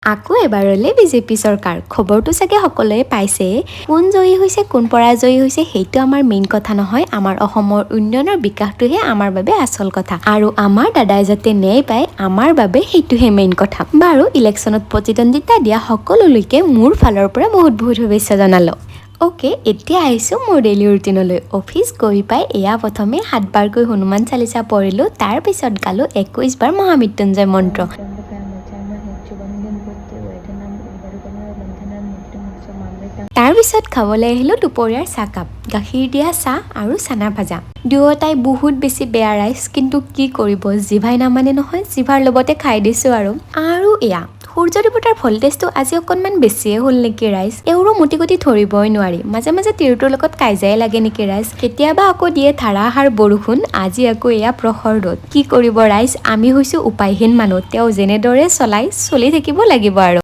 আকৌ এবাৰলৈ বিজেপি চৰকাৰ খবৰটো চাগে সকলোৱে পাইছে কোন জয়ী হৈছে কোন পৰাজয়ী হৈছে সেইটো আমাৰ মেইন কথা নহয় আমাৰ অসমৰ উন্নয়নৰ বিকাশটোহে আমাৰ বাবে আচল কথা আৰু আমাৰ দাদাই যাতে ন্যায় পায় আমাৰ বাবে সেইটোহে মেইন কথা বাৰু ইলেকশ্যনত প্ৰতিদ্বন্দ্বিতা দিয়া সকলোলৈকে মোৰ ফালৰ পৰা বহুত শুভেচ্ছা জনালো ওকে এতিয়া আহিছোঁ মোৰ ডেইলি ৰুটিনলৈ অফিচ গৈ পাই এয়া প্ৰথমে 7 বাৰকৈ হনুমান চালিচা পঢ়িলোঁ তাৰপিছত গালোঁ 21 বাৰ মহামৃত্যুঞ্জয় মন্ত্ৰ তাৰপিছত খাবলৈ আহিলোঁ দুপৰীয়াৰ চাহকাপ গাখীৰ দিয়া চাহ আৰু চানা ভাজা দুয়োটাই বহুত বেছি বেয়া ৰাইচ কিন্তু কি কৰিব জিভাই নামানে নহয় জিভাৰ লগতে খাই দিছোঁ আৰু এয়া সূৰ্য দেৱতাৰ ভল্টেজটো আজি অকণমান বেছিয়ে হ'ল নেকি ৰাইজ এওঁৰো মুটি গুটি ধৰিবই নোৱাৰি মাজে মাজে তিৰুটোৰ লগত কাজিয়াই লাগে নেকি ৰাইজ কেতিয়াবা আকৌ দিয়ে ধাৰাসাৰ বৰষুণ আজি আকৌ এয়া প্ৰখৰ ৰ'দ কি কৰিব ৰাইজ আমি হৈছোঁ উপায়হীন মানুহ তেওঁ যেনেদৰে চলি থাকিব লাগিব আৰু